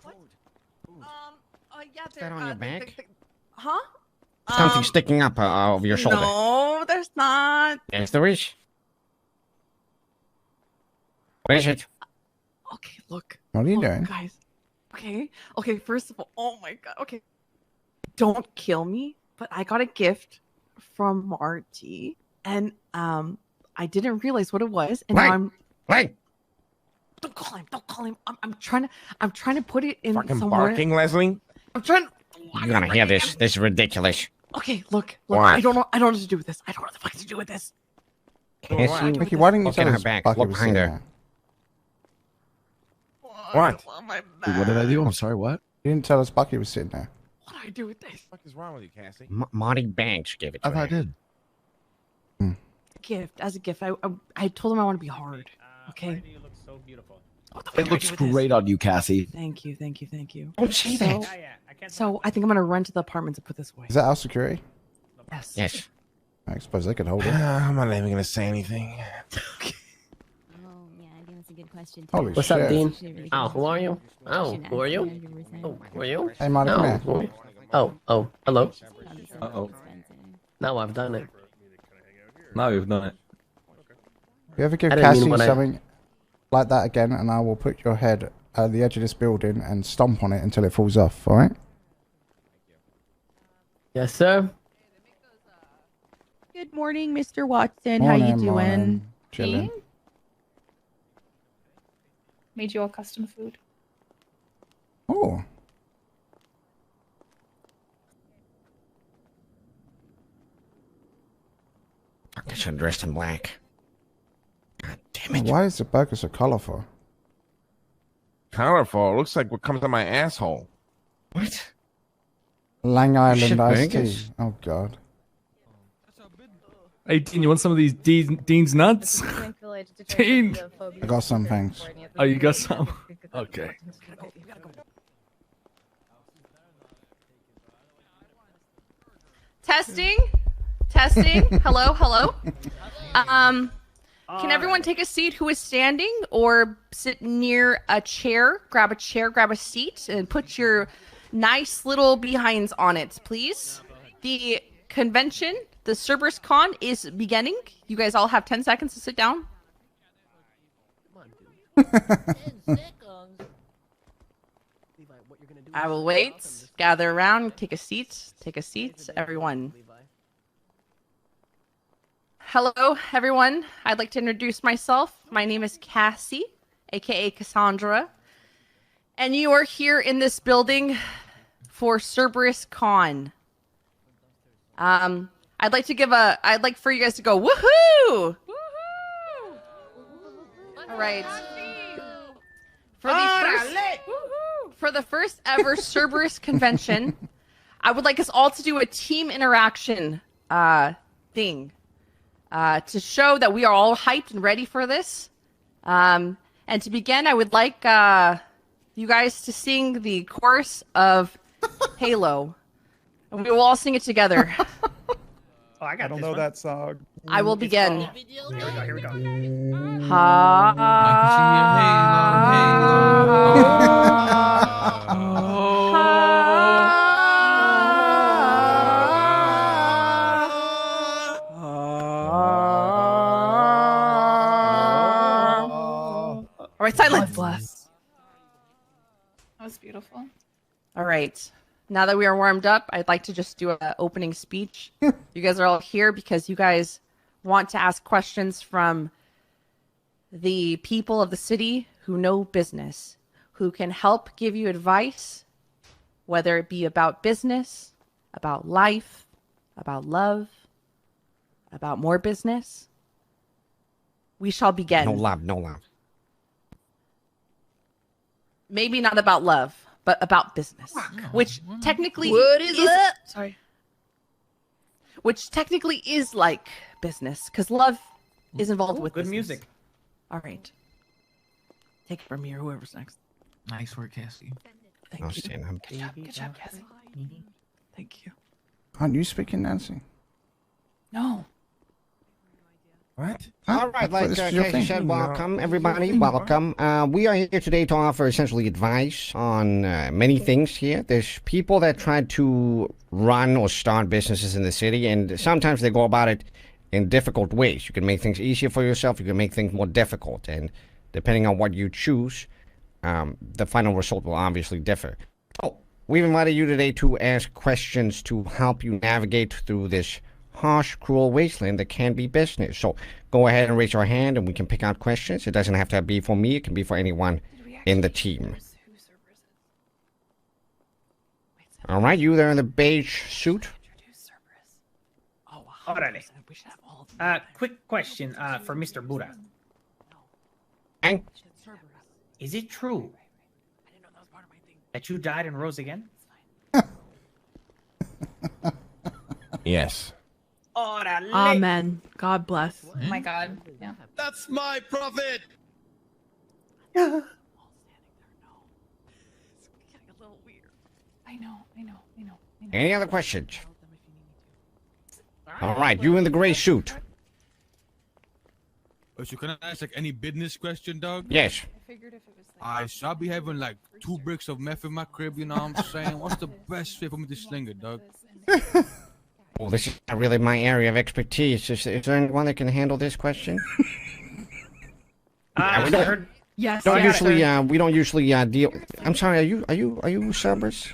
What? Yeah, is that on your back? Huh? Something sticking up over your shoulder. No, there's not. Yes, there is. What is it? Okay, look. What are you Look, doing? guys? Okay, first of all, oh my god, okay. Don't kill me, but I got a gift from Marty, and I didn't realize what it was, and now I'm... Wait! Don't call him. I'm trying to put it in Fucking somewhere. barking, Leslie. I'm trying. You're gonna hear this. This is ridiculous. Okay, look. What? I don't know what to do with this. I don't know what the fuck to do with this. Cassie, Mickey, why didn't you look tell at her us back. Bucky Look was behind sitting her. there? What? What did I do? I'm sorry, what? You didn't tell us Bucky was sitting there. What do I do with this? What is wrong with you, Cassie? Marty Banks gave it to I thought I her. did. As a gift. I told him I want to be hard. Okay. You look so beautiful. What the fuck do It I looks do with this? great on you, Cassie. Thank you. Don't say that. So, so I think I'm gonna run to the apartments and put this away. Is that our security? Yes. Yes. I suppose they could hold it. I'm not even gonna say anything. Oh, yeah, I think that's a good question. too. Holy What's shit. up, Dean? Actually a really Oh, good who are you? question. Oh, Should who are ask you? 100%. Oh, who are you? Hey, Marty, come here. Oh, hello. Probably something Uh-oh. expensive. No, I've done it. No, we've done it. You ever give I didn't mean Cassie when I- something like that again, and I will put your head at the edge of this building and stomp on it until it falls off, alright? Yes, sir. Good morning, Mr. Watson. How you doing? Chilling. Made you all custom food. Oh. I should have dressed in black. God damn it. Why is the burger so colourful? Colorful. Looks like what comes out my asshole. What? Lang Island shit iced tea. burgers? Oh, God. Hey, Dean, you want some of these Dean's nuts? Dean! I got some, thanks. Oh, you got some? Okay. Testing. Hello. Can everyone take a seat who is standing or sit near a chair? Grab a chair, grab a seat, and put your nice little behinds on it, please. The convention, the Cerberus Con, is beginning. You guys all have 10 seconds to sit down. I will wait. Gather around. Take a seat. Everyone. Hello, everyone. I'd like to introduce myself. My name is Cassie, aka Cassandra. And you are here in this building for Cerberus Con. I'd like for you guys to go, woohoo! All right. For the first ever Cerberus convention, I would like us all to do a team interaction thing to show that we are all hyped and ready for this. And to begin, I would like you guys to sing the chorus of Halo. And we will all sing it together. Oh, I don't know that song. I will begin. Here we go. All right, silence. That was beautiful. All right. Now that we are warmed up, I'd like to just do an opening speech. You guys are all here because you guys want to ask questions from the people of the city who know business, who can help give you advice, whether it be about business, about life, about love, about more business. We shall begin. No love. Maybe not about love, but about business, which technically which technically is like business, because love is involved with Good business. music. All right, take it from here. Whoever's next. Nice work, Cassie. Thank I'll you. stand up. Good job, Cassie. Thank you. Aren't you speaking, Nancy? No. What? Huh? All right, I thought like this was your Casey thing. said, No. welcome, everybody. Welcome. We are here today to offer essentially advice on many things here. There's people that try to run or start businesses in the city, and sometimes they go about it in difficult ways. You can make things easier for yourself. You can make things more difficult. And depending on what you choose, the final result will obviously differ. So we've invited you today to ask questions to help you navigate through this harsh, cruel wasteland that can be business. So go ahead and raise your hand and we can pick out questions. It doesn't have to be for me. It can be for anyone in the team. All right, you there in the beige suit? Orale. Quick question for Mr. Buddha. Hey? Is it true that you died and rose again? Yes. Orale. Amen. God bless. Oh my God. Yeah. That's my prophet. I know. Any other questions? All right, you in the gray suit. So can I ask like any business question, dog? Yes. I shall be having like 2 bricks of meth in my crib, you know what I'm saying? What's the best way for me to sling it, dog? Well, this is not really my area of expertise. Is there anyone that can handle this question? I heard. Yes. Don't yes, usually, sir. we don't usually deal. I'm sorry. Are you Cerberus?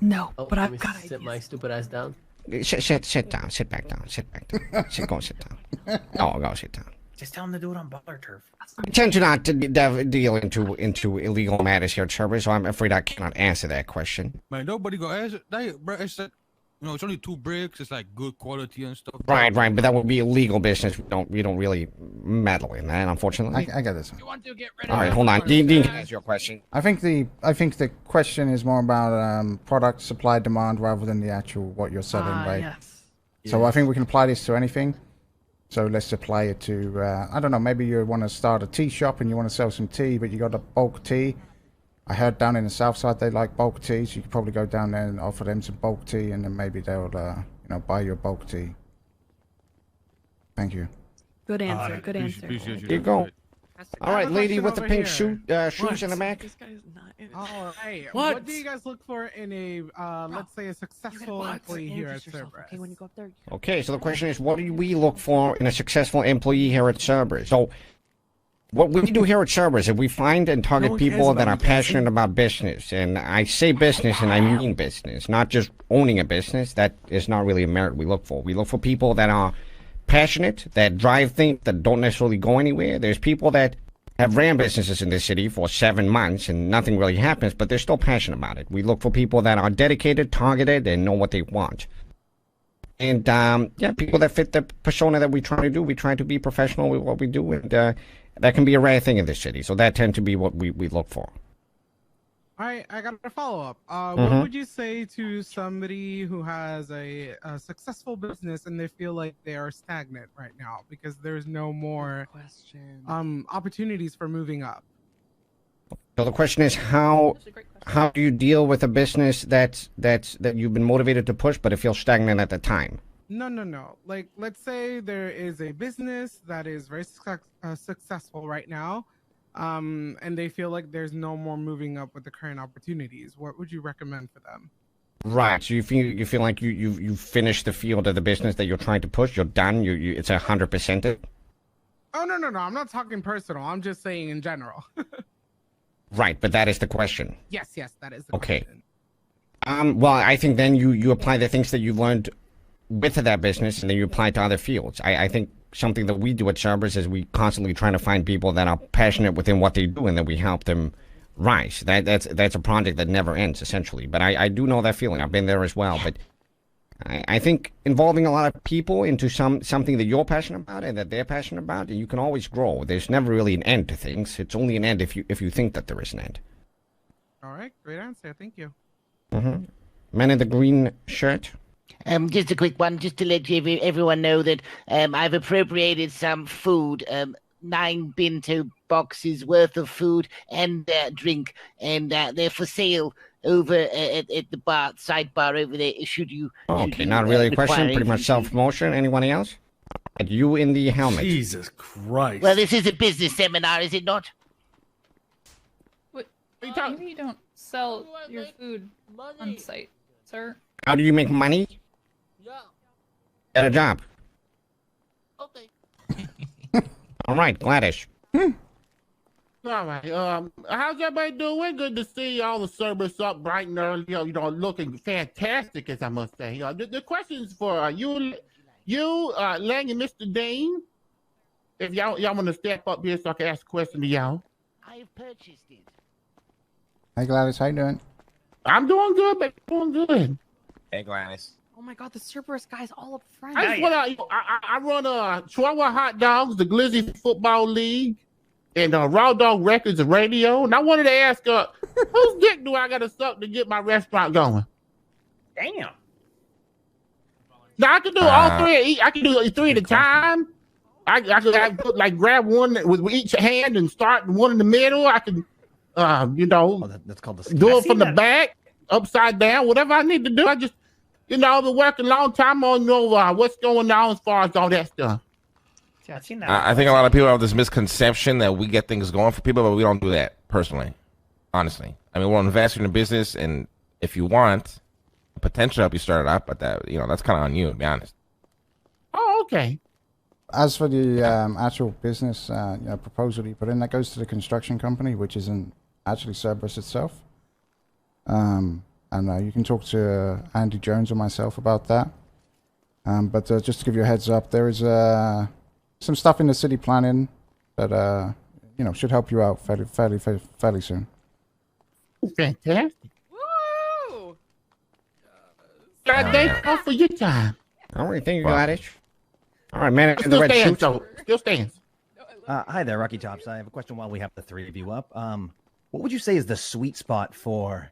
No, Oh, but let I've me got sit ideas. my stupid ass down. Sit down. Sit back down. Sit back down. Go sit down. Oh, go sit down. Just tell him to do it on baller turf. I tend to not to deal into illegal matters here at Cerberus, so I'm afraid I cannot answer that question. Man, nobody go ask it. Bro, it's like, you know, it's only 2 bricks. It's like good quality and stuff. Right, but that would be illegal business. We don't really meddle in that, unfortunately. I get this. All right, hold on. Dean can answer your question. I think the question is more about product supply demand rather than the actual what you're selling, right? Yes. So I think we can apply this to anything. So let's apply it to I don't know. Maybe you want to start a tea shop and you want to sell some tea, but you got a bulk tea. I heard down in the south side they like bulk tea, so you could probably go down there and offer them some bulk tea, and then maybe they'll buy your bulk tea. Thank you. Good answer. Good answer. Appreciate Here you go. All right, have a lady question with the over pink here. shoes in the back. This guy's not in it. All right. What? What do you guys look for in a, let's say, a successful employee here at Cerberus? Okay, when you go up there. Okay, so the question is, what do we look for in a successful employee here at Cerberus? So, what we do here at Cerberus is we find and target people that are passionate about business. And I say business and I mean business, not just owning a business. That is not really a merit we look for. We look for people that are passionate, that drive things, that don't necessarily go anywhere. There's people that have ran businesses in this city for 7 months and nothing really happens, but they're still passionate about it. We look for people that are dedicated, targeted, and know what they want. And, people that fit the persona that we try to do. We try to be professional with what we do, and that can be a rare thing in this city. So that tend to be what we look for. All right, I got a follow-up. What would you say to somebody who has a successful business and they feel like they are stagnant right now because there's no more opportunities for moving up? So the question is, how do you deal with a business that you've been motivated to push, but it feels stagnant at the time? No. Like, let's say there is a business that is very successful right now, and they feel like there's no more moving up with the current opportunities. What would you recommend for them? Right. So you feel like you finished the field of the business that you're trying to push. You're done. It's 100%. Oh no. I'm not talking personal. I'm just saying in general. Right, but that is the question. Yes, that is the question. Well, I think then you apply the things that you learned with that business, and then you apply it to other fields. I think something that we do at Cerberus is we constantly trying to find people that are passionate within what they do, and then we help them rise. That's a project that never ends, essentially. But I do know that feeling. I've been there as well. But I think involving a lot of people into something that you're passionate about and that they're passionate about, you can always grow. There's never really an end to things. It's only an end if you think that there is an end. All right, great answer. Thank you. Mm-hmm. Man in the green shirt. Just a quick one, just to let everyone know that I've appropriated some food, 9 bento boxes worth of food and drink, and they're for sale over at the sidebar over there. Should you? Okay, not really a question. Pretty much self-promotion. Anyone else? You in the helmet. Jesus Christ. Well, this is a business seminar, is it not? Maybe you don't sell your food on site, sir. How do you make money? Get a job. Okay. All right, Gladys. All right. How's everybody doing? Good to see all the Cerberus up bright and early. Looking fantastic, as I must say. The question's for you, Lang and Mr. Dean. If y'all want to step up here so I can ask a question to y'all. I have purchased it. Hey Gladys, how you doing? I'm doing good, but doing good. Hey, Gladys. Oh my god, the Cerberus guy's all up front. I just I run Chihuahua Hot Dogs, the Glizzy Football League, and Raw Dog Records and Radio. And I wanted to ask, whose dick do I got to suck to get my restaurant going? Damn. Now I can do all three. I can do three at a time. I could like grab one with each hand and start one in the middle. I can, that's called the do it from the back, upside down, whatever I need to do. I just, I've been working a long time on what's going on as far as all that stuff. I think a lot of people have this misconception that we get things going for people, but we don't do that personally. Honestly, I mean, we'll invest in a business, and if you want a potential to help you start it up, but that that's kind of on you, to be honest. Oh, okay. As for the actual business proposal you put in, that goes to the construction company, which isn't actually Cerberus itself. And you can talk to Andy Jones or myself about that. But just to give you a heads up, there is some stuff in the city planning that should help you out fairly soon. Fantastic. Woo! God, thank you for your time. All right, thank you, Gladys. All right, man. In the red suit. Still stands. Hi there, Rocky Tops. I have a question while we have the three of you up. What would you say is the sweet spot for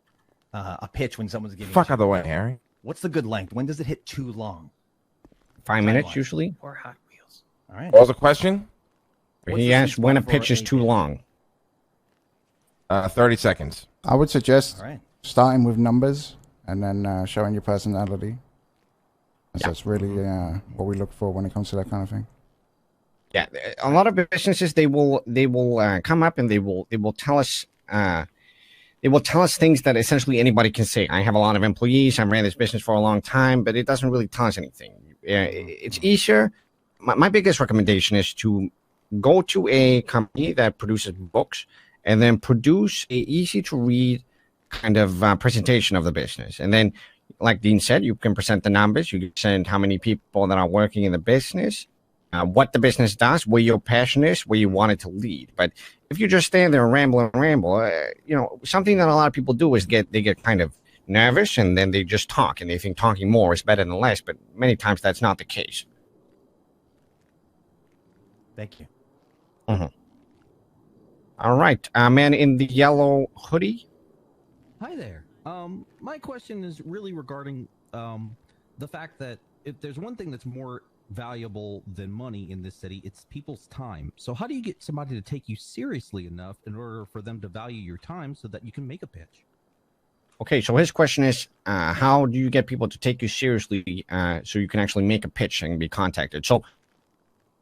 a pitch when someone's giving? Fuck out of the way, Harry. What's the good length? When does it hit too long? 5 minutes usually. Or Hot Wheels. All right. What was the question? He asked when a pitch is too long. 30 seconds. I would suggest All right. starting with numbers and then showing your personality. That's really what we look for when it comes to that kind of thing. Yeah, a lot of businesses they will come up and they will tell us things that essentially anybody can say. I have a lot of employees. I ran this business for a long time, but it doesn't really tell us anything. It's easier. My biggest recommendation is to go to a company that produces books and then produce a easy to read kind of presentation of the business. And then, like Dean said, you can present the numbers. You can send how many people that are working in the business, what the business does, where your passion is, where you want it to lead. But if you just stand there and ramble, something that a lot of people do is they get kind of nervous and then they just talk and they think talking more is better than less. But many times that's not the case. Thank you. Mm-hmm. All right, man in the yellow hoodie. Hi there. My question is really regarding the fact that if there's one thing that's more valuable than money in this city, it's people's time. So how do you get somebody to take you seriously enough in order for them to value your time so that you can make a pitch? Okay, so his question is, how do you get people to take you seriously so you can actually make a pitch and be contacted? So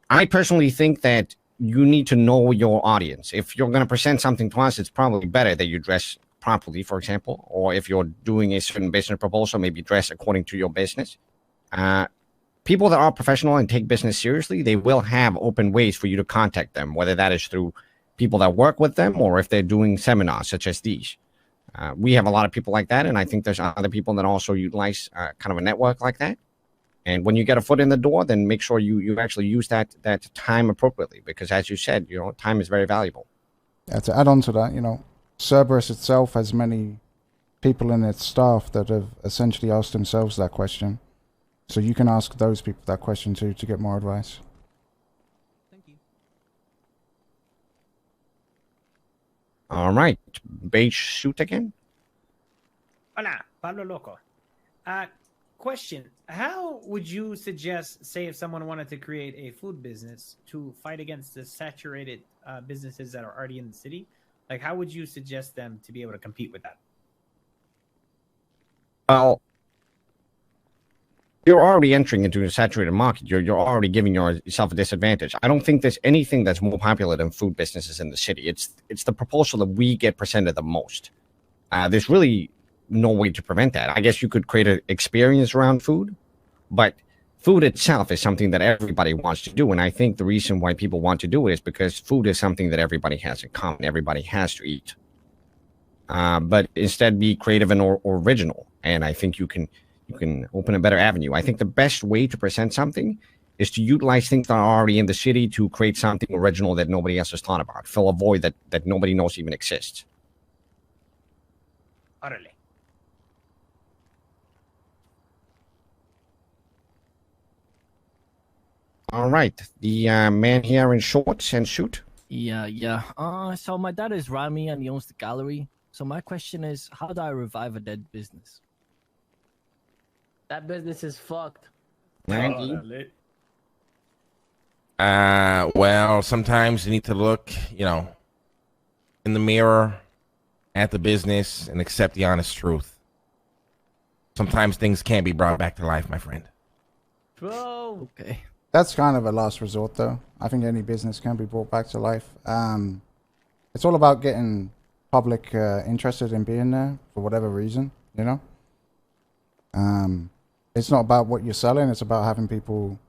I personally think that you need to know your audience. If you're going to present something to us, it's probably better that you dress properly, for example, or if you're doing a certain business proposal, maybe dress according to your business. People that are professional and take business seriously, they will have open ways for you to contact them, whether that is through people that work with them or if they're doing seminars such as these. We have a lot of people like that, and I think there's other people that also utilize kind of a network like that. And when you get a foot in the door, then make sure you actually use that time appropriately, because as you said, time is very valuable. Yeah, to add on to that, Cerberus itself has many people in its staff that have essentially asked themselves that question. So you can ask those people that question too to get more advice. Thank you. All right. Beige suit again? Hola, Pablo Loco. Question. How would you suggest, say, if someone wanted to create a food business to fight against the saturated businesses that are already in the city? Like, how would you suggest them to be able to compete with that? Well, you're already entering into a saturated market. You're already giving yourself a disadvantage. I don't think there's anything that's more popular than food businesses in the city. It's the proposal that we get presented the most. There's really no way to prevent that. I guess you could create an experience around food, but food itself is something that everybody wants to do. And I think the reason why people want to do it is because food is something that everybody has in common. Everybody has to eat. But instead be creative and original. And I think you can open a better avenue. I think the best way to present something is to utilize things that are already in the city to create something original that nobody else has thought about. Fill a void that nobody knows even exists. Órale. All right. The man here in shorts and suit. Yeah. So my dad is Rami and he owns the gallery. So my question is, how do I revive a dead business? That business is fucked. Maggie? Well, sometimes you need to look, in the mirror at the business and accept the honest truth. Sometimes things can't be brought back to life, my friend. Bro. Okay. That's kind of a last resort, though. I think any business can be brought back to life. It's all about getting public interested in being there for whatever reason, It's not about what you're selling. It's about having people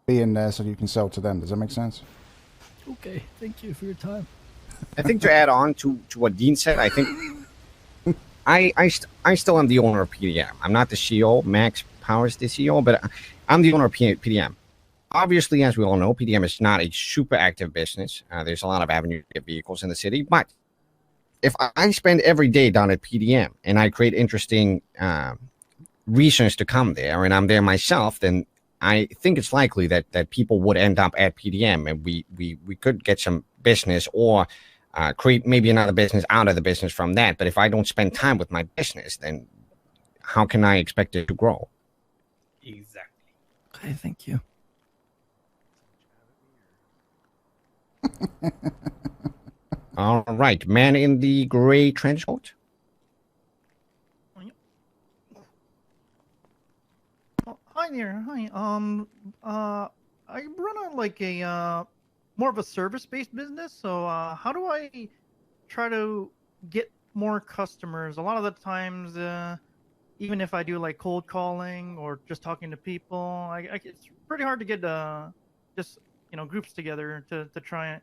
be in there so you can sell to them. Does that make sense? Okay. Thank you for your time. I think to add on to what Dean said, I think I still am the owner of PDM. I'm not the CEO. Max Powers the CEO, but I'm the owner of PDM. Obviously, as we all know, PDM is not a super active business. There's a lot of avenue to get vehicles in the city. But if I spend every day down at PDM and I create interesting reasons to come there, and I'm there myself, then I think it's likely that people would end up at PDM, and we could get some business or create maybe another business out of the business from that. But if I don't spend time with my business, then how can I expect it to grow? Exactly. Okay, thank you. All right, man in the gray trench coat. Hi there. Hi. I run a more of a service-based business. So how do I try to get more customers? A lot of the times, even if I do like cold calling or just talking to people, it's pretty hard to get just groups together to try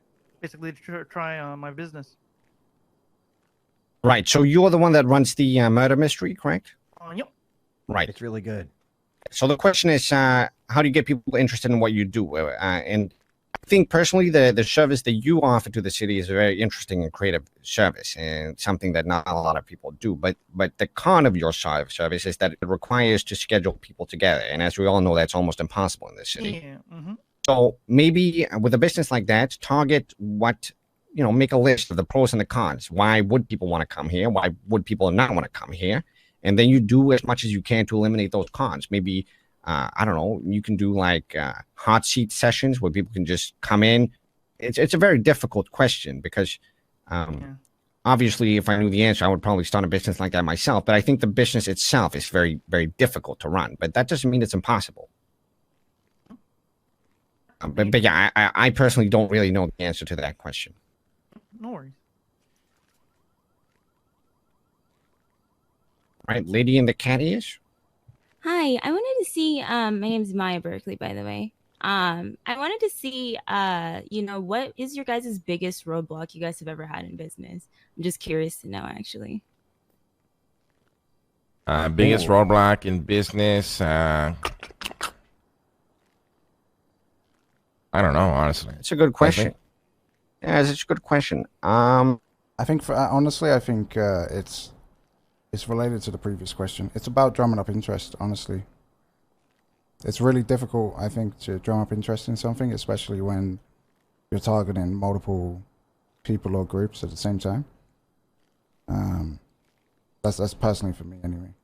my business. Right. So you're the one that runs the murder mystery, correct? Yep. Right. It's really good. So the question is, how do you get people interested in what you do? And I think personally, the service that you offer to the city is a very interesting and creative service, and something that not a lot of people do. But the con of your service is that it requires to schedule people together, and as we all know, that's almost impossible in this city. Yeah. Mm-hmm. So maybe with a business like that, target what, make a list of the pros and the cons. Why would people want to come here? Why would people not want to come here? And then you do as much as you can to eliminate those cons. Maybe, I don't know, you can do like hot seat sessions where people can just come in. It's a very difficult question because obviously if I knew the answer, I would probably start a business like that myself. But I think the business itself is very, very difficult to run. But that doesn't mean it's impossible. But yeah, I personally don't really know the answer to that question. No worries. Right, lady in the cat ears. Hi, I wanted to see. My name's Maya Berkeley, by the way. I wanted to see. What is your guys' biggest roadblock you guys have ever had in business? I'm just curious to know, actually. Biggest roadblock in business. I don't know, honestly. It's a good question. Yeah, it's a good question. I think honestly, it's related to the previous question. It's about drumming up interest, honestly. It's really difficult, I think, to drum up interest in something, especially when you're targeting multiple people or groups at the same time. That's personally for me, anyway.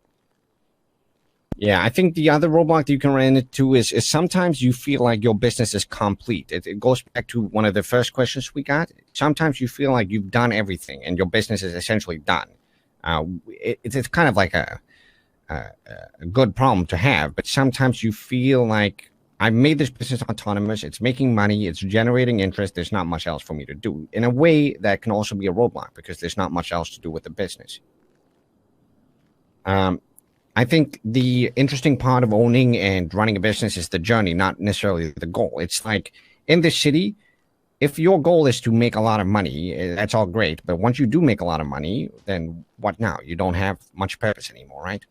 Yeah, I think the other roadblock that you can run into is sometimes you feel like your business is complete. It goes back to one of the first questions we got. Sometimes you feel like you've done everything and your business is essentially done. It's kind of like a good problem to have, but sometimes you feel like I made this business autonomous. It's making money. It's generating interest. There's not much else for me to do. In a way, that can also be a roadblock because there's not much else to do with the business. I think the interesting part of owning and running a business is the journey, not necessarily the goal. It's like in this city, if your goal is to make a lot of money, that's all great. But once you do make a lot of money, then what now? You don't have much purpose anymore, right?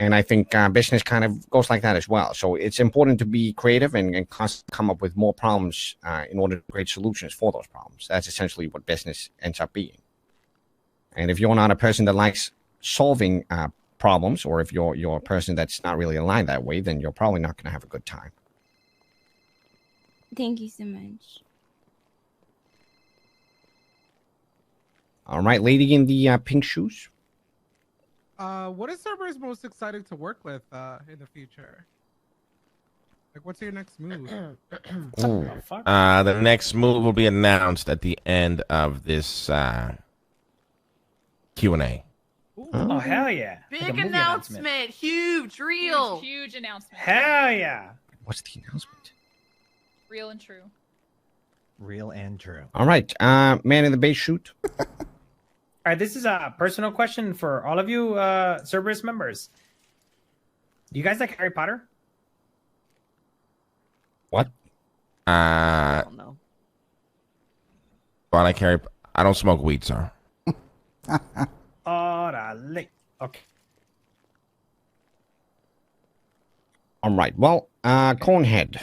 And I think business kind of goes like that as well. So it's important to be creative and constantly come up with more problems in order to create solutions for those problems. That's essentially what business ends up being. And if you're not a person that likes solving problems, or if you're a person that's not really aligned that way, then you're probably not going to have a good time. Thank you so much. All right, lady in the pink shoes. What is Cerberus most excited to work with in the future? Like, what's your next move? The next move will be announced at the end of this Q&A. Oh, hell yeah. Big Like a movie announcement. Huge, real. Huge announcement. Hell yeah. What's the announcement? Real and true. Real and true. All right, man in the base shoot. All right, this is a personal question for all of you Cerberus members. Do you guys like Harry Potter? What? No. Well, I don't smoke weed, sir. Orale. Okay. All right. Well, Conehead.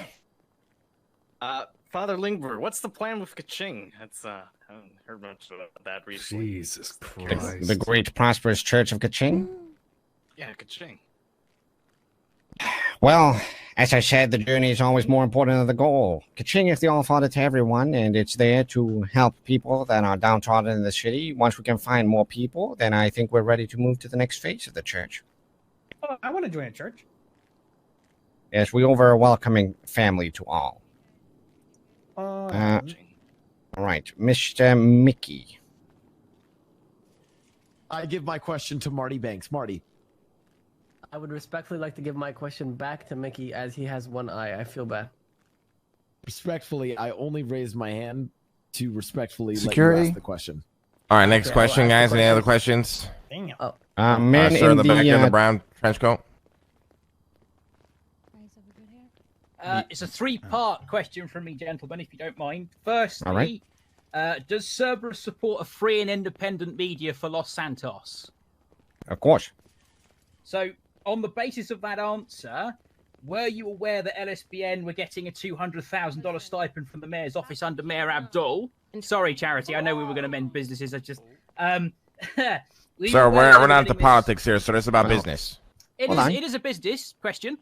Father Lingber, what's the plan with Kaching? That's I haven't heard much about that recently. Jesus Christ. The great prosperous church of Kaching? Yeah, Kaching. Well, as I said, the journey is always more important than the goal. Kaching is the all-father to everyone, and it's there to help people that are downtrodden in the city. Once we can find more people, then I think we're ready to move to the next phase of the church. Oh, I want to join a church. Yes, we offer a welcoming family to all. All right, Mr. Mickey. I give my question to Marty Banks. Marty. I would respectfully like to give my question back to Mickey as he has one eye. I feel bad. Respectfully, I only raised my hand to respectfully let Security? you ask the question. All right, next question, guys. Any other questions? Damn. Man sir, in the back the of the brown trench coat. It's a three-part question from me, gentlemen, if you don't mind. Firstly, All right. Does Cerberus support a free and independent media for Los Santos? Of course. So, on the basis of that answer, were you aware that LSBN were getting a $200,000 stipend from the mayor's office under Mayor Abdul? Sorry, Charity, I know we were going to mend businesses. I just, Sir, we're not into politics here, so it's about business. It is a business question.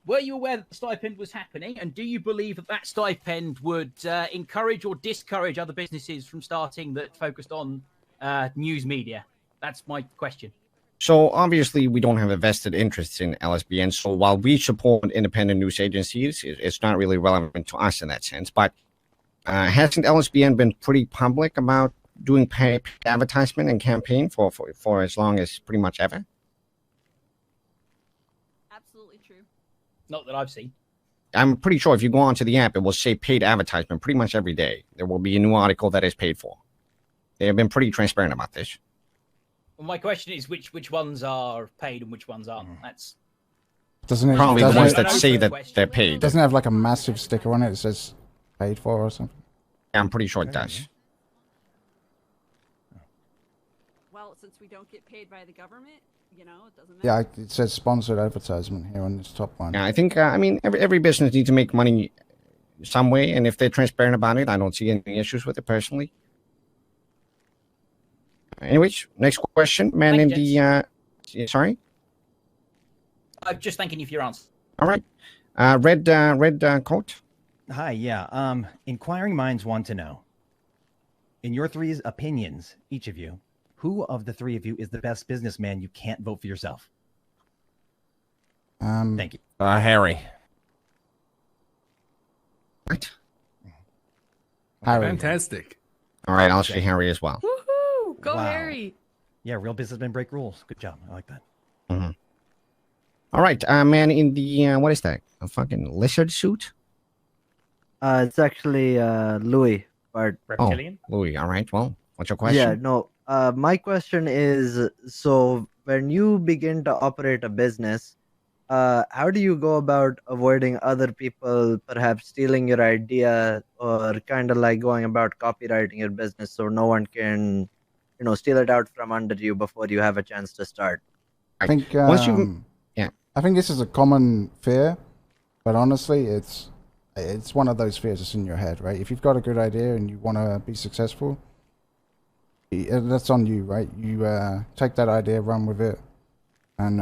Were you aware that the stipend was happening, and do you believe that that stipend would encourage or discourage other businesses from starting that focused on news media? That's my question. So obviously we don't have a vested interest in LSBN. So while we support independent news agencies, it's not really relevant to us in that sense. But hasn't LSBN been pretty public about doing paid advertisement and campaign for as long as pretty much ever? Absolutely true. Not that I've seen. I'm pretty sure if you go onto the app, it will say paid advertisement pretty much every day. There will be a new article that is paid for. They have been pretty transparent about this. Well, my question is which ones are paid and which ones aren't. That's Doesn't it? Probably doesn't the ones it- that say that they're paid. Doesn't it have like a massive sticker on it that says paid for or something? I'm pretty sure it does. Well, since we don't get paid by the government, you know, it doesn't Yeah, it says sponsored advertisement here on this top one. Yeah, I think, I mean, every business needs to make money some way, and if they're transparent about it, I don't see any issues with it personally. Anyways, next question. Man in the, sorry? I'm just thanking you for your answer. All right. Red coat. Hi, yeah. Inquiring minds want to know, in your three opinions, each of you, who of the three of you is the best businessman you can't vote for yourself? Thank you. Harry. What? Harry. Fantastic. All right, I'll say Harry as well. Woohoo! Go Wow. Harry. Yeah, real businessmen break rules. Good job. I like that. Mhm. All right, man in the, what is that? A fucking lizard suit? It's actually Louis, but Reptilian? Oh, Louis, all right. Well, what's your yeah, question? no. My question is, so when you begin to operate a business, how do you go about avoiding other people perhaps stealing your idea or kind of like going about copywriting your business so no one can, steal it out from under you before you have a chance to start? I think Once you, yeah, I think this is a common fear, but honestly, it's one of those fears that's in your head, right? If you've got a good idea and you want to be successful, that's on you, right? You take that idea, run with it, and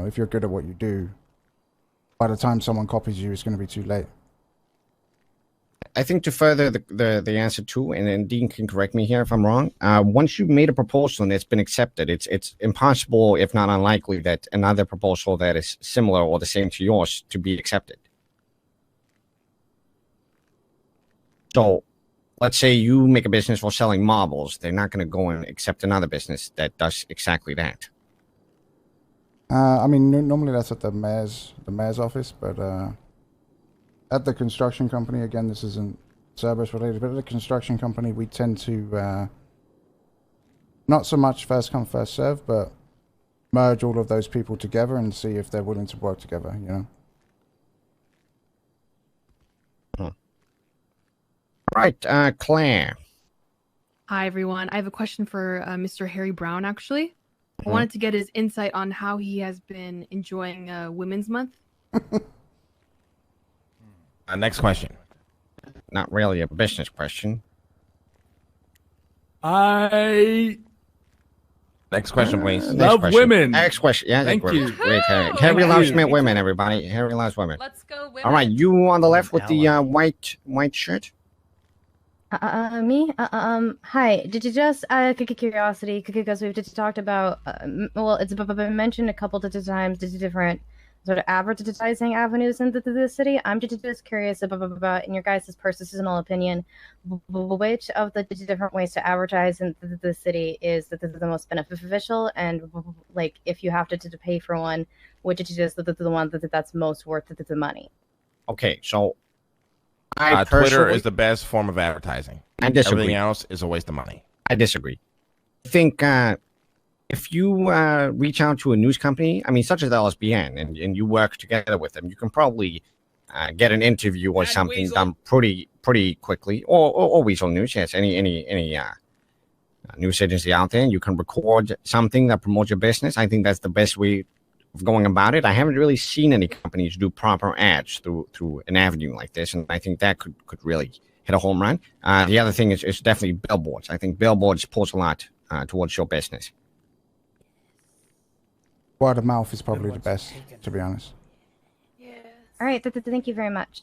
if you're good at what you do, by the time someone copies you, it's going to be too late. I think to further the answer too, and then Dean can correct me here if I'm wrong. Once you've made a proposal and it's been accepted, it's impossible, if not unlikely, that another proposal that is similar or the same to yours to be accepted. So, let's say you make a business for selling marbles. They're not going to go and accept another business that does exactly that. I mean, normally that's at the mayor's office, but at the construction company, again, this isn't Cerberus related, but at the construction company, we tend to not so much first come, first serve, but merge all of those people together and see if they're willing to work together, Right, Claire. Hi, everyone. I have a question for Mr. Harry Brown, actually. I wanted to get his insight on how he has been enjoying Women's Month. Next question. Not really a business question. Next question, please. Love women. Next question. Yeah, Thank great, you. Great, Harry. Harry loves women, everybody. Harry loves women. Let's go women. All right, you on the left with the white shirt. Me? Hi. Did you just, curiosity, because we've just talked about, well, it's been mentioned a couple of times, different sort of advertising avenues in the city. I'm just curious about, in your guys' personal opinion, which of the different ways to advertise in the city is the most beneficial, and like if you have to pay for one, which is the one that's most worth the money? Okay, so Twitter is the best form of advertising. I disagree. Everything else is a waste of money. I disagree. I think if you reach out to a news company, I mean, such as the LSBN, and you work together with them, you can probably get an interview or something done pretty quickly. Or Weasel News, yes, any news agency out there, and you can record something that promotes your business. I think that's the best way of going about it. I haven't really seen any companies do proper ads through an avenue like this, and I think that could really hit a home run. The other thing is definitely billboards. I think billboards pulls a lot towards your business. Word of mouth is probably the best, to be honest. All right, thank you very much.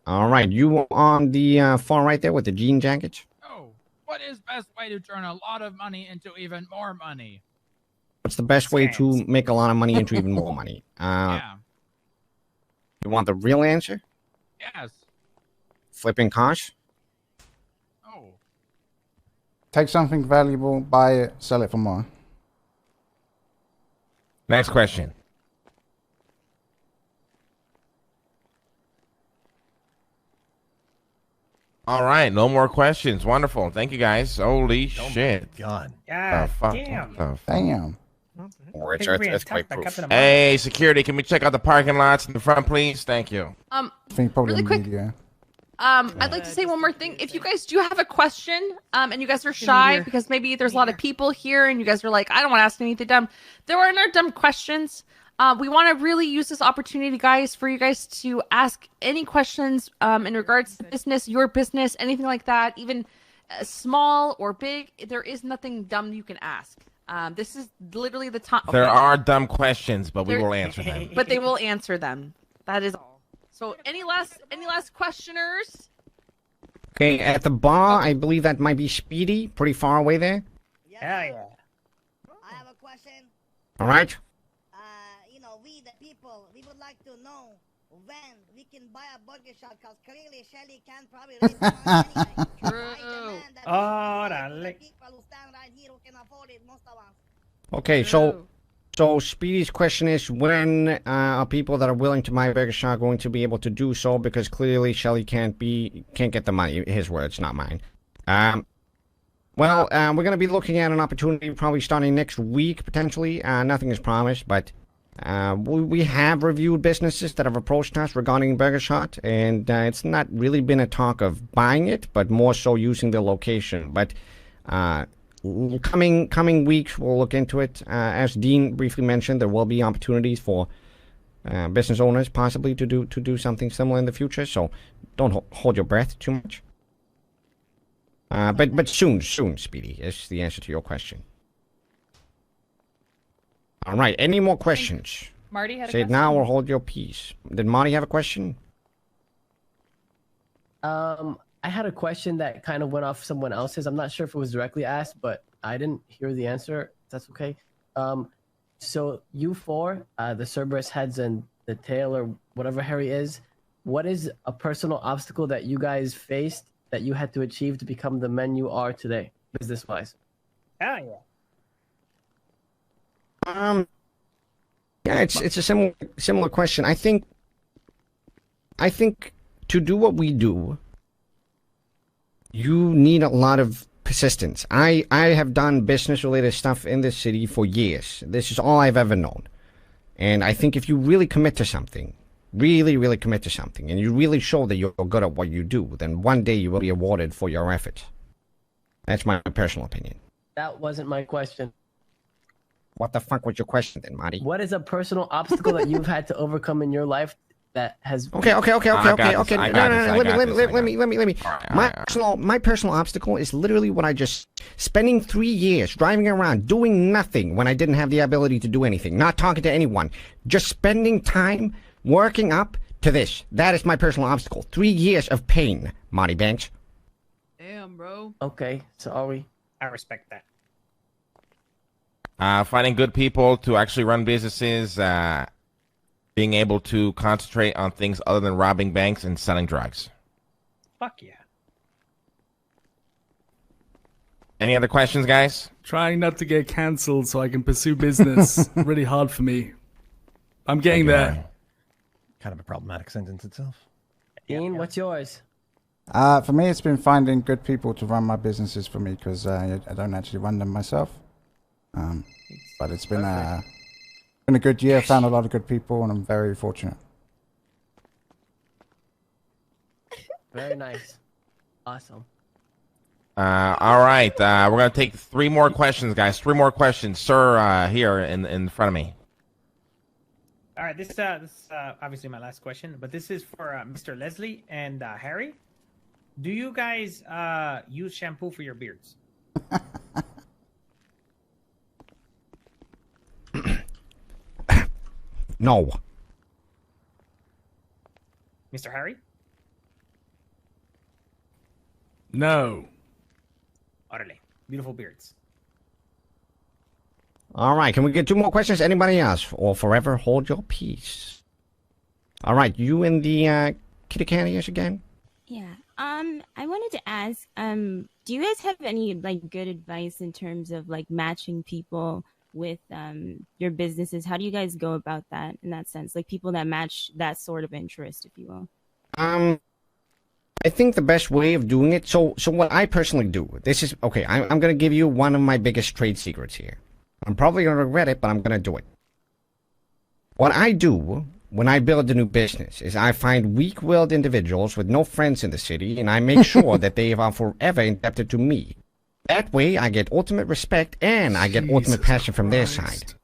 All right, you on the far right there with the jean jacket? What is best way to turn a lot of money into even more money? What's the best way to make a lot of money into even more money? Yeah. You want the real answer? Yes. Flipping cars? Oh. Take something valuable, buy it, sell it for more. Next question. All right, no more questions. Wonderful. Thank you, guys. Holy shit. God. The fuck? Damn. What the Damn. It's quite proof. Hey, security, can we check out the parking lots in the front, please? Thank you. I think probably really quick. media. I'd like to say one more thing. If you guys do have a question, and you guys are shy because maybe there's a lot of people here and you guys are like, I don't want to ask anything dumb. There are no dumb questions. We want to really use this opportunity, guys, for you guys to ask any questions in regards to business, your business, anything like that, even small or big. There is nothing dumb you can ask. This is literally the time. There are dumb questions, but we will answer them. But they will answer them. That is all. So any last questioners? Okay, at the bar, I believe that might be Speedy, pretty far away there. Hell yeah. I have a question. All right. We the people, we would like to know then we can buy a burger shot because clearly Shelly can probably raise the money anyway. True. Órale. People who stand right here who can afford it, most of us. Okay, so Speedy's question is, when are people that are willing to buy a burger shot going to be able to do so? Because clearly Shelly can't get the money. His words, not mine. Well, we're going to be looking at an opportunity probably starting next week, potentially. Nothing is promised, but we have reviewed businesses that have approached us regarding Burger Shot, and it's not really been a talk of buying it, but more so using the location. But coming weeks, we'll look into it. As Dean briefly mentioned, there will be opportunities for business owners possibly to do something similar in the future, so don't hold your breath too much. But soon, Speedy, is the answer to your question. All right, any more questions? Marty had a Say it question. now or hold your peace. Did Marty have a question? I had a question that kind of went off someone else's. I'm not sure if it was directly asked, but I didn't hear the answer. If that's okay. So you four, the Cerberus heads and the tail or whatever Harry is, what is a personal obstacle that you guys faced that you had to achieve to become the men you are today, business-wise? Oh, yeah. Yeah, it's a similar question. I think to do what we do, you need a lot of persistence. I have done business-related stuff in this city for years. This is all I've ever known. And I think if you really commit to something, really commit to something, and you really show that you're good at what you do, then one day you will be awarded for your efforts. That's my personal opinion. That wasn't my question. What the fuck was your question then, Marty? What is a personal obstacle that you've had to overcome in your life that has... Okay. No. Let me. My personal obstacle is literally what I just spending 3 years driving around doing nothing when I didn't have the ability to do anything, not talking to anyone, just spending time working up to this. That is my personal obstacle. 3 years of pain, Marty Banks. Damn, bro. Okay, sorry. I respect that. Finding good people to actually run businesses, being able to concentrate on things other than robbing banks and selling drugs. Fuck yeah. Any other questions, guys? Trying not to get cancelled so I can pursue business. Really hard for me. I'm getting there. Kind of a problematic sentence itself. Ian, what's yours? For me, it's been finding good people to run my businesses for me, because I don't actually run them myself. But it's been a good year. Found a lot of good people, and I'm very fortunate. Very nice. Awesome. All right. We're going to take 3 more questions, guys. 3 more questions. Sir, here in front of me. All right, this is obviously my last question, but this is for Mr. Leslie and Harry. Do you guys use shampoo for your beards? No. Mr. Harry? No. Orale. Beautiful beards. All right, can we get 2 more questions? Anybody else? Or forever hold your peace. All right, you in the kitty candies again? Yeah. I wanted to ask, do you guys have any like good advice in terms of like matching people with your businesses? How do you guys go about that in that sense? Like people that match that sort of interest, if you will. I think the best way of doing it, so what I personally do, this is, okay, I'm going to give you one of my biggest trade secrets here. I'm probably going to regret it, but I'm going to do it. What I do when I build a new business is I find weak-willed individuals with no friends in the city, and I make sure that they are forever indebted to me. That way, I get ultimate respect, and I get ultimate passion from their side.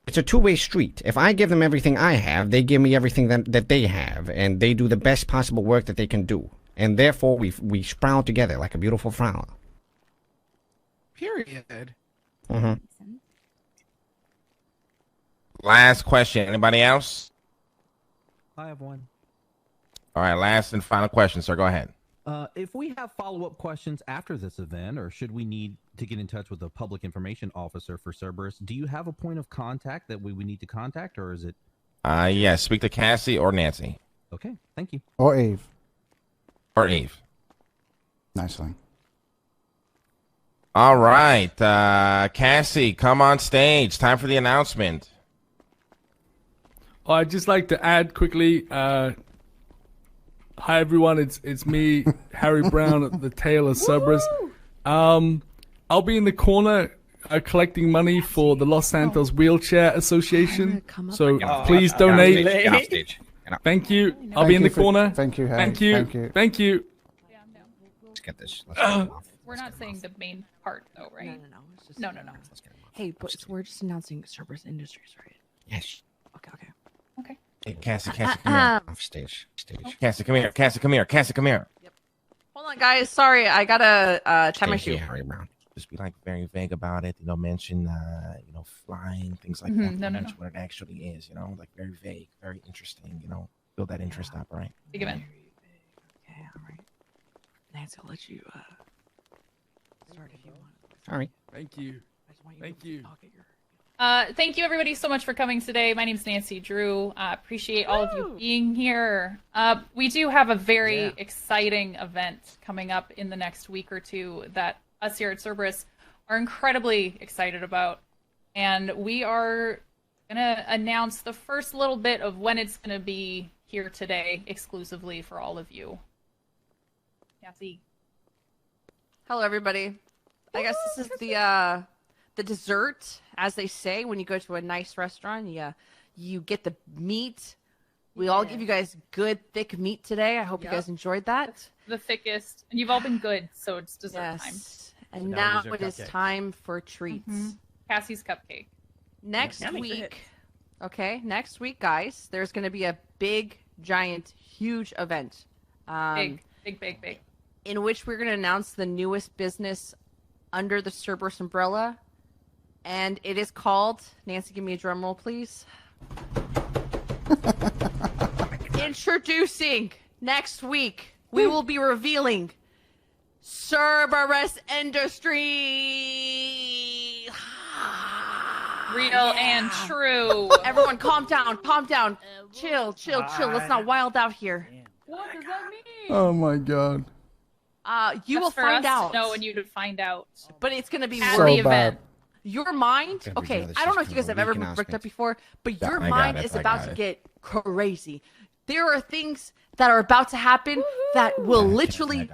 It's a two-way street. If I give them everything I have, they give me everything that they have, and they do the best possible work that they can do. And therefore, we sprout together like a beautiful flower. Period. Mm-hmm. Last question. Anybody else? I have one. All right, last and final question, sir. Go ahead. If we have follow-up questions after this event, or should we need to get in touch with a public information officer for Cerberus, do you have a point of contact that we would need to contact, or is it... Yes, speak to Cassie or Nancy. Okay, thank you. Or Eve. Or Eve. Nicely. All right, Cassie, come on stage. Time for the announcement. I'd just like to add quickly. Hi everyone, it's me, Harry Brown at the tail of Cerberus. I'll be in the corner collecting money for the Los Santos Wheelchair Association. So please donate. Thank you. I'll be in the corner. Thank you, Harry. Thank you. Thank you. Thank you. Let's get this. Let's get it off. We're not saying the main part, though, right? No. Hey, but we're just announcing Cerberus Industries, right? Yes. Okay. Hey, Cassie, come here. Off stage. Cassie, come here. Cassie, come here. Hold on, guys. Sorry, I got a time issue. Harry Brown. Just be like very vague about it. Mention flying, things like Mhm, that. no. Mention what it actually is. Like very vague, very interesting. Build that interest up, right? Big event. Okay, all right. Nancy, I'll let you start if you want. All right. Thank you. Thank you. Thank you everybody so much for coming today. My name's Nancy Drew. Appreciate all of you being here. We do have a very exciting event coming up in the next week or two that us here at Cerberus are incredibly excited about. And we are going to announce the first little bit of when it's going to be here today exclusively for all of you. Cassie. Hello, everybody. I guess this is the dessert, as they say, when you go to a nice restaurant. You get the meat. We all give you guys good, thick meat today. I hope you guys enjoyed that. The thickest. And you've all been good, so it's dessert time. And now it is time for treats. Cassie's cupcake. Next week, guys, there's going to be a big, giant, huge event. Big. In which we're going to announce the newest business under the Cerberus umbrella. And it is called, Nancy, give me a drum roll, please. Introducing next week, we will be revealing Cerberus Industries. Real and true. Everyone, calm down. Chill. Let's not wild out here. What does that mean? Oh my god. You will find out. No, and you to find out. But it's going to be at So the bad. event. Your mind, okay, I don't know if you guys have ever been bricked up before, but your mind is about to get crazy. There are things that are about to happen that will literally...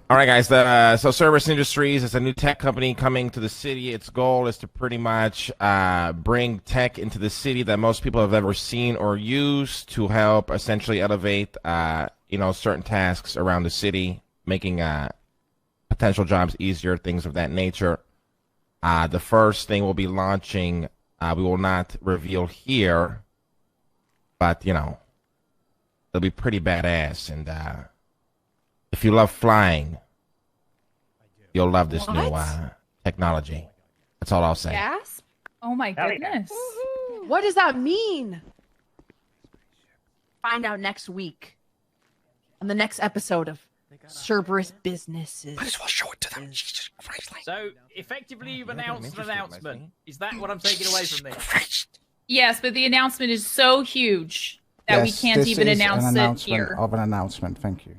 All right, guys. So Cerberus Industries is a new tech company coming to the city. Its goal is to pretty much bring tech into the city that most people have ever seen or used to help essentially elevate, certain tasks around the city, making potential jobs easier, things of that nature. The first thing we'll be launching, we will not reveal here, but it'll be pretty badass. And if you love flying, you'll love this new technology. That's all I'll say. Gasp? Oh my goodness. What does that mean? Find out next week on the next episode of Cerberus Businesses. Might as well show it to them. Jesus Christ. So, effectively, you've announced an announcement. Is that what I'm taking away from this? Yes, but the announcement is so huge that we can't this even is announce an it announcement here. of an announcement. Thank you.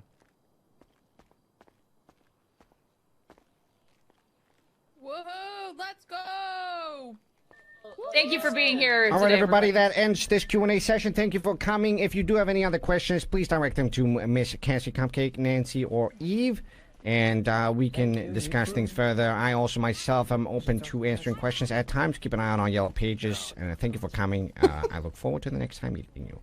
Woohoo! Let's go! Thank you for being here All today, right, everybody, that ends this Q&A session. Thank you for coming. If you do have any other questions, please direct them to Miss Cassie Cupcake, Nancy, or Eve, and we can discuss things further. I also myself am open to answering questions at times. Keep an eye on our yellow pages, and thank you for coming. I look forward to the next time meeting you.